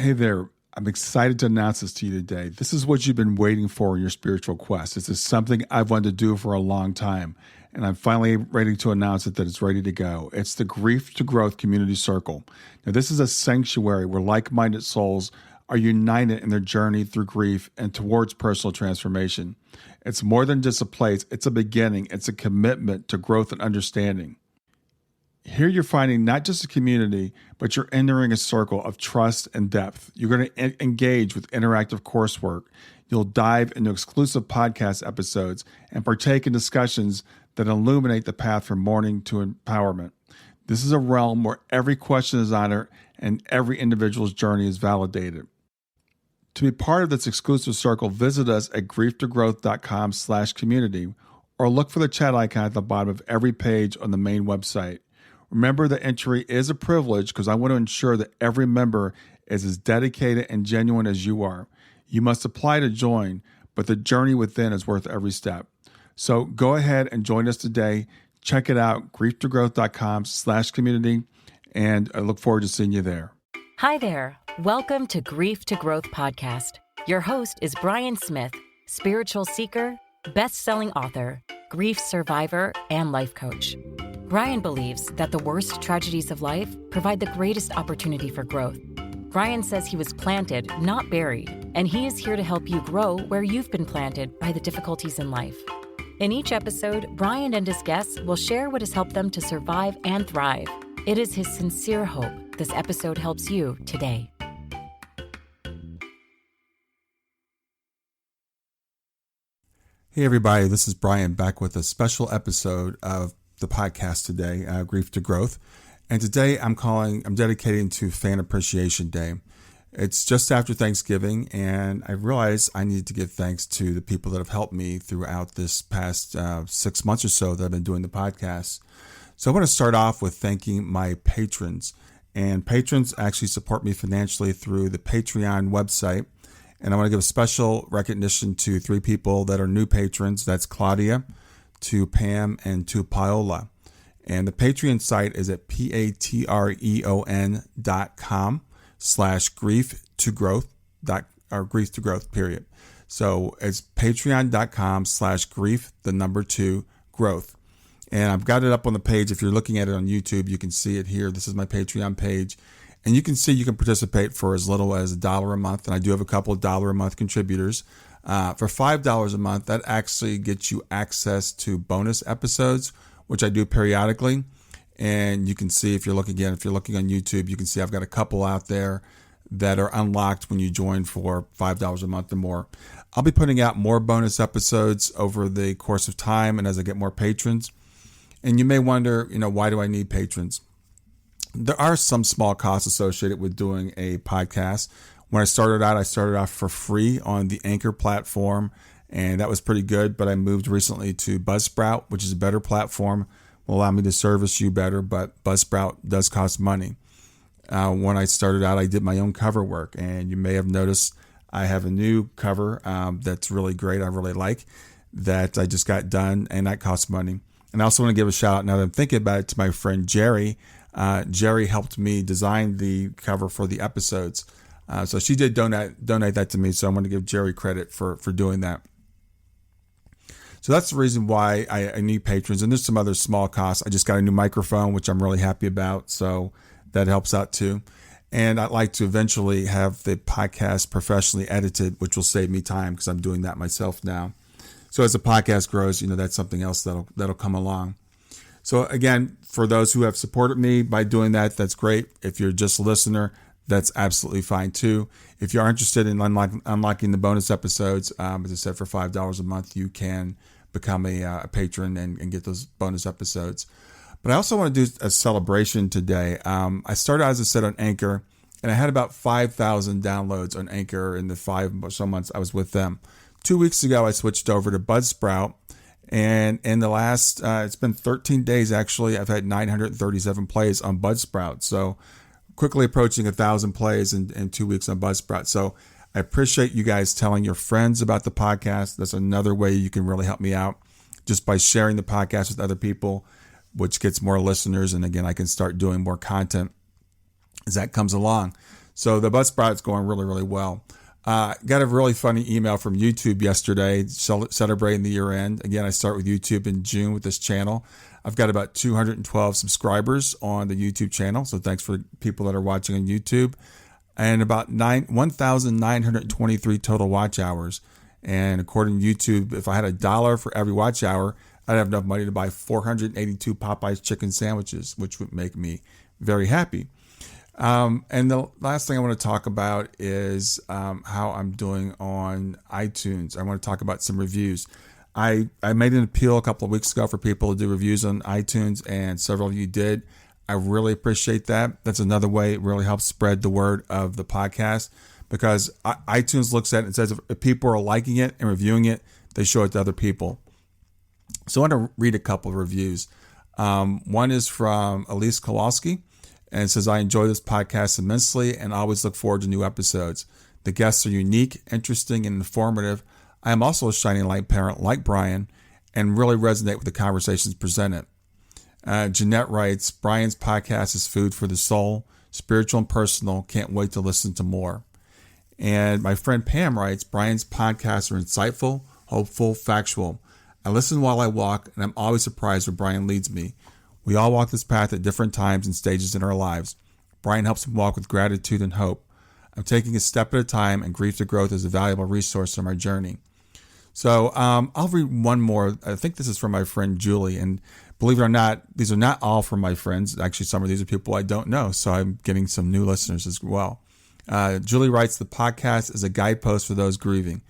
Hey there. I'm excited to announce this to you today. This is what you've been waiting for in your spiritual quest. This is something I've wanted to do for a long time, and I'm finally ready to announce it that it's ready to go. It's the Grief to Growth Community Circle. Now, this is a sanctuary where like-minded souls are united in their journey through grief and towards personal transformation. It's more than just a place. It's a beginning. It's a commitment to growth and understanding. Here you're finding not just a community, but you're entering a circle of trust and depth. You're going to engage with interactive coursework. You'll dive into exclusive podcast episodes and partake in discussions that illuminate the path from mourning to empowerment. This is a realm where every question is honored and every individual's journey is validated. To be part of this exclusive circle, visit us at grieftogrowth.com/community or look for the chat icon at the bottom of every page on the main website. Remember that entry is a privilege because I want to ensure that every member is as dedicated and genuine as you are. You must apply to join, but the journey within is worth every step. So go ahead and join us today. Check it out, grieftogrowth.com/community, and I look forward to seeing you there. Hi there. Welcome to Grief to Growth podcast. Your host is Brian Smith, spiritual seeker, best-selling author, grief survivor, and life coach. Brian believes that the worst tragedies of life provide the greatest opportunity for growth. Brian says he was planted, not buried, and he is here to help you grow where you've been planted by the difficulties in life. In each episode, Brian and his guests will share what has helped them to survive and thrive. It is his sincere hope this episode helps you today. Hey everybody, this is Brian back with a special episode of the podcast today, Grief to Growth. And today I'm dedicating to Fan Appreciation Day. It's just after Thanksgiving, and I realized I need to give thanks to the people that have helped me throughout this past 6 months or so that I've been doing the podcast. So I want to start off with thanking my patrons. And patrons actually support me financially through the Patreon website. And I want to give a special recognition to 3 people that are new patrons. That's Claudia, to Pam, and to Paola. And the Patreon site is at patreon.com/grief to growth, or grief to growth, period. So it's patreon.com/grief, the number 2, growth. And I've got it up on the page. If you're looking at it on YouTube, you can see it here. This is my Patreon page. And you can see you can participate for as little as $1 a month. And I do have a couple of $1 a month contributors. For $5 a month, that actually gets you access to bonus episodes, which I do periodically. And you can see if you're looking on YouTube, you can see I've got a couple out there that are unlocked when you join for $5 a month or more. I'll be putting out more bonus episodes over the course of time and as I get more patrons. And you may wonder, why do I need patrons? There are some small costs associated with doing a podcast. When I started off for free on the Anchor platform, and that was pretty good, but I moved recently to Buzzsprout, which is a better platform, will allow me to service you better, but Buzzsprout does cost money. When I started out, I did my own cover work, and you may have noticed I have a new cover that's really great, I really like, that I just got done, and that costs money. And I also want to give a shout out, now that I'm thinking about it, to my friend Jerry. Jerry helped me design the cover for the episodes. So she did donate that to me, so I want to give Jerry credit for doing that. So that's the reason why I need patrons. And there's some other small costs. I just got a new microphone, which I'm really happy about, so that helps out too. And I'd like to eventually have the podcast professionally edited, which will save me time because I'm doing that myself now. So as the podcast grows, that's something else that'll come along. So again, for those who have supported me by doing that, that's great. If you're just a listener, that's absolutely fine too. If you are interested in unlocking the bonus episodes, as I said, for $5 a month, you can become a patron and get those bonus episodes. But I also want to do a celebration today. I started, as I said, on Anchor, and I had about 5,000 downloads on Anchor in the 5 or so months I was with them. 2 weeks ago, I switched over to Buzzsprout, and in the last, it's been 13 days actually, I've had 937 plays on Buzzsprout. So quickly approaching 1,000 plays in 2 weeks on Buzzsprout. So I appreciate you guys telling your friends about the podcast. That's another way you can really help me out, just by sharing the podcast with other people, which gets more listeners. And again, I can start doing more content as that comes along. So the Buzzsprout's going really, really well. Got a really funny email from YouTube yesterday celebrating the year end. Again, I start with YouTube in June with this channel. I've got about 212 subscribers on the YouTube channel. So thanks for people that are watching on YouTube. And about 1,923 total watch hours. And according to YouTube, if I had $1 for every watch hour, I'd have enough money to buy 482 Popeyes chicken sandwiches, which would make me very happy. And the last thing I want to talk about is how I'm doing on iTunes. I want to talk about some reviews. I made an appeal a couple of weeks ago for people to do reviews on iTunes, and several of you did. I really appreciate that. That's another way it really helps spread the word of the podcast, because iTunes looks at it and says if people are liking it and reviewing it, they show it to other people. So I want to read a couple of reviews. One is from Elise Kowalski, and it says, I enjoy this podcast immensely and always look forward to new episodes. The guests are unique, interesting, and informative. I am also a shining light parent like Brian and really resonate with the conversations presented. Jeanette writes, Brian's podcast is food for the soul, spiritual and personal. Can't wait to listen to more. And my friend Pam writes, Brian's podcasts are insightful, hopeful, factual. I listen while I walk, and I'm always surprised where Brian leads me. We all walk this path at different times and stages in our lives. Brian helps me walk with gratitude and hope. I'm taking a step at a time, and Grief to Growth is a valuable resource on my journey. So I'll read one more. I think this is from my friend Julie, and believe it or not, these are not all from my friends. Actually, some of these are people I don't know, so I'm getting some new listeners as well. Julie writes, the podcast is a guidepost for those grieving.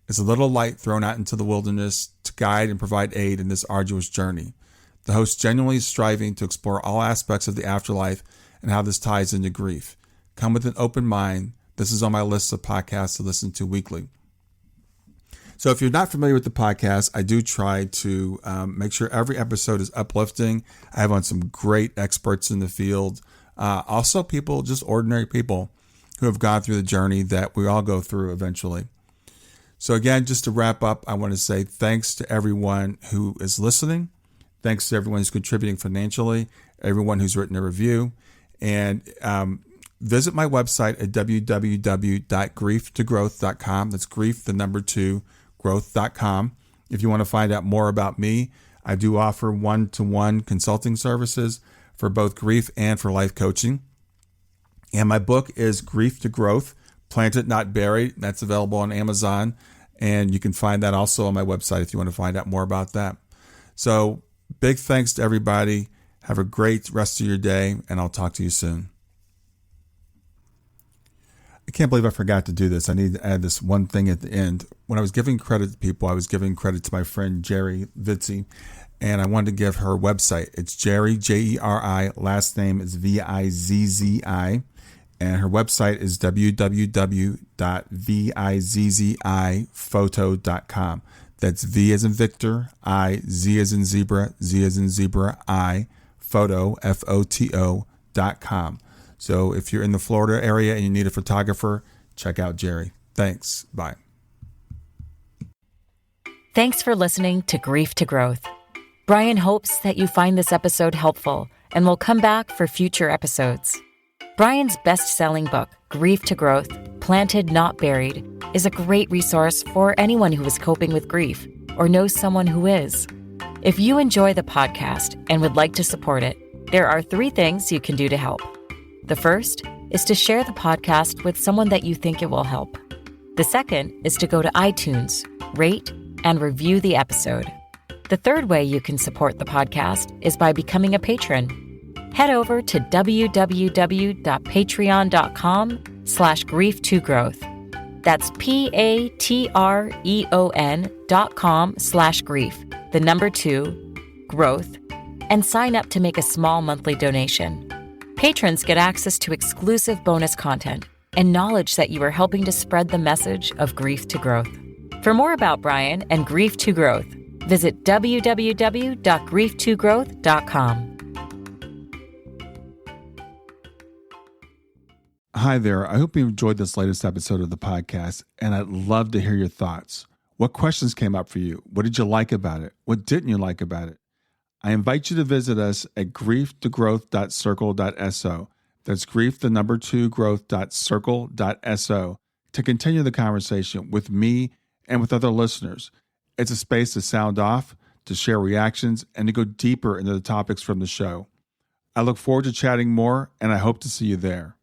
It's a little light thrown out into the wilderness to guide and provide aid in this arduous journey. The host genuinely is striving to explore all aspects of the afterlife and how this ties into grief. Come with an open mind. This is on my list of podcasts to listen to weekly. So if you're not familiar with the podcast, I do try to make sure every episode is uplifting. I have on some great experts in the field. Also people, just ordinary people who have gone through the journey that we all go through eventually. So again, just to wrap up, I want to say thanks to everyone who is listening. Thanks to everyone who's contributing financially, everyone who's written a review. And visit my website at www.grieftogrowth.com. That's grief, the number 2, growth.com. If you want to find out more about me, I do offer one-to-one consulting services for both grief and for life coaching. And my book is Grief to Growth, Planted Not Buried. That's available on Amazon. And you can find that also on my website if you want to find out more about that. So big thanks to everybody. Have a great rest of your day, and I'll talk to you soon. I can't believe I forgot to do this. I need to add this one thing at the end. When I was giving credit to people, I was giving credit to my friend Jerry Vitzi, and I wanted to give her website. It's Jerry, Jeri, last name is Vizzi, and her website is www.vizziphoto.com. That's V as in Victor, I, Z as in Zebra, Z as in Zebra, I, photo, Photo.com. So if you're in the Florida area and you need a photographer, check out Jerry. Thanks. Bye. Thanks for listening to Grief to Growth. Brian hopes that you find this episode helpful and will come back for future episodes. Brian's best-selling book, Grief to Growth, Planted Not Buried, is a great resource for anyone who is coping with grief or knows someone who is. If you enjoy the podcast and would like to support it, there are 3 things you can do to help. The first is to share the podcast with someone that you think it will help. The second is to go to iTunes, rate, and review the episode. The third way you can support the podcast is by becoming a patron. Head over to www.patreon.com/grief2growth. That's patreon.com/grief, the number 2, growth, and sign up to make a small monthly donation. Patrons get access to exclusive bonus content and knowledge that you are helping to spread the message of grief to growth. For more about Brian and Grief to Growth, visit www.grief2growth.com. Hi there. I hope you enjoyed this latest episode of the podcast, and I'd love to hear your thoughts. What questions came up for you? What did you like about it? What didn't you like about it? I invite you to visit us at grieftogrowth.circle.so. That's growth2growth.circle.so to continue the conversation with me and with other listeners. It's a space to sound off, to share reactions, and to go deeper into the topics from the show. I look forward to chatting more, and I hope to see you there.